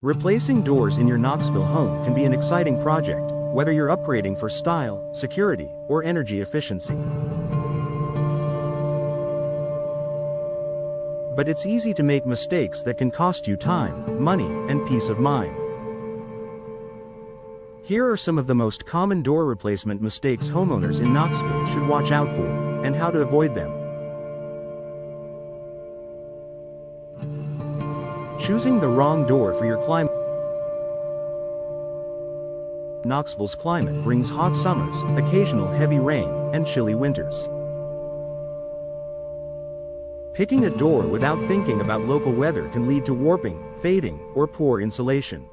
Replacing doors in your Knoxville home can be an exciting project, whether you're upgrading for style, security, or energy efficiency. But it's easy to make mistakes that can cost you time, money, and peace of mind. Here are some of the most common door replacement mistakes homeowners in Knoxville should watch out for, and how to avoid them. Choosing the wrong door for your climate. Knoxville's climate brings hot summers, occasional heavy rain, and chilly winters. Picking a door without thinking about local weather can lead to warping, fading, or poor insulation.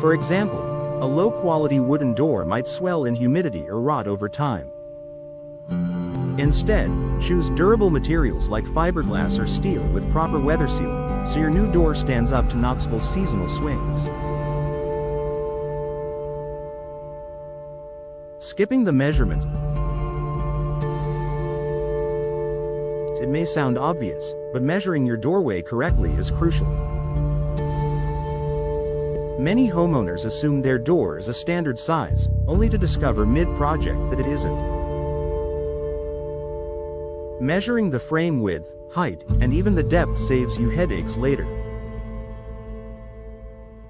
For example, a low-quality wooden door might swell in humidity or rot over time. Instead, choose durable materials like fiberglass or steel with proper weather sealing, so your new door stands up to Knoxville's seasonal swings. Skipping the measurements. It may sound obvious, but measuring your doorway correctly is crucial. Many homeowners assume their door is a standard size, only to discover mid-project that it isn't. Measuring the frame width, height, and even the depth saves you headaches later.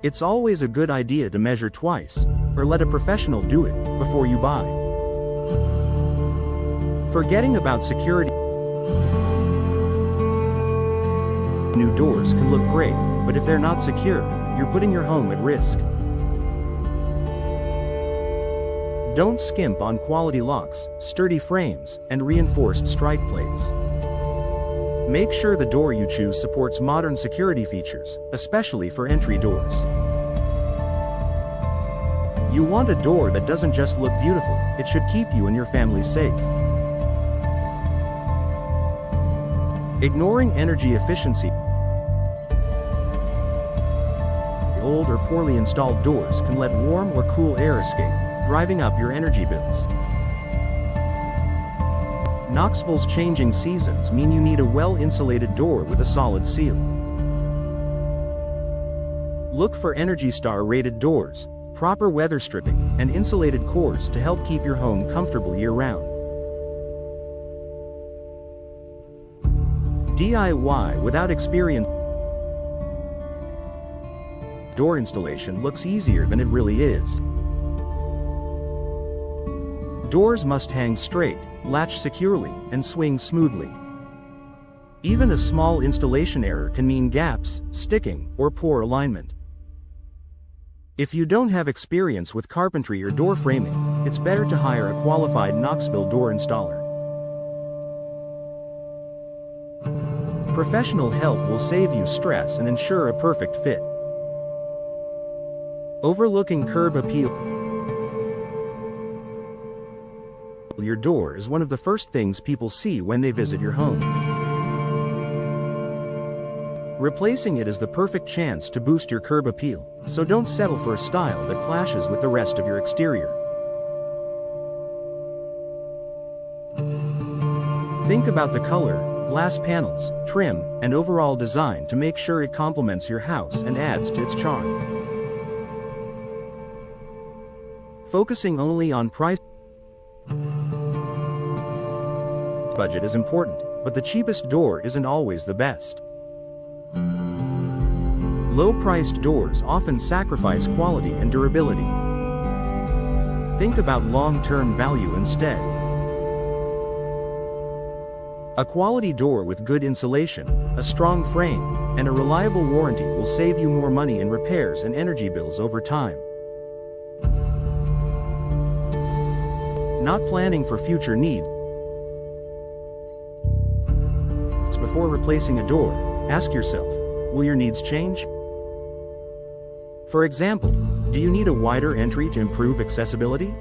It's always a good idea to measure twice, or let a professional do it, before you buy. Forgetting about security. New doors can look great, but if they're not secure, you're putting your home at risk. Don't skimp on quality locks, sturdy frames, and reinforced strike plates. Make sure the door you choose supports modern security features, especially for entry doors. You want a door that doesn't just look beautiful, it should keep you and your family safe. Ignoring energy efficiency. Old or poorly installed doors can let warm or cool air escape, driving up your energy bills. Knoxville's changing seasons mean you need a well-insulated door with a solid seal. Look for ENERGY STAR rated doors, proper weather stripping, and insulated cores to help keep your home comfortable year-round. DIY without experience. Door installation looks easier than it really is. Doors must hang straight, latch securely, and swing smoothly. Even a small installation error can mean gaps, sticking, or poor alignment. If you don't have experience with carpentry or door framing, it's better to hire a qualified Knoxville door installer. Professional help will save you stress and ensure a perfect fit. Overlooking curb appeal. Your door is one of the first things people see when they visit your home. Replacing it is the perfect chance to boost your curb appeal, so don't settle for a style that clashes with the rest of your exterior. Think about the color, glass panels, trim, and overall design to make sure it complements your house and adds to its charm. Focusing only on price. Budget is important, but the cheapest door isn't always the best. Low-priced doors often sacrifice quality and durability. Think about long-term value instead. A quality door with good insulation, a strong frame, and a reliable warranty will save you more money in repairs and energy bills over time. Not planning for future needs. Before replacing a door, ask yourself, will your needs change? For example, do you need a wider entry to improve accessibility?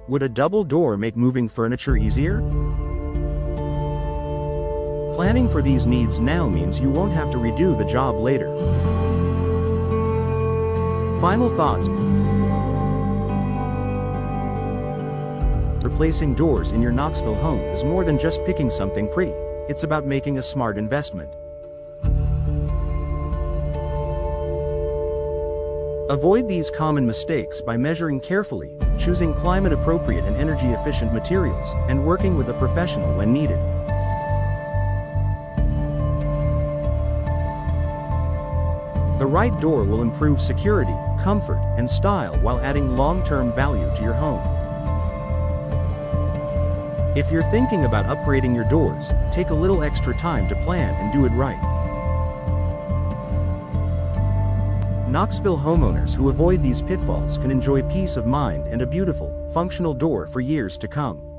Would a double door make moving furniture easier? Planning for these needs now means you won't have to redo the job later. Final thoughts. Replacing doors in your Knoxville home is more than just picking something pretty. It's about making a smart investment. Avoid these common mistakes by measuring carefully, choosing climate-appropriate and energy-efficient materials, and working with a professional when needed. The right door will improve security, comfort, and style while adding long-term value to your home. If you're thinking about upgrading your doors, take a little extra time to plan and do it right. Knoxville homeowners who avoid these pitfalls can enjoy peace of mind and a beautiful, functional door for years to come.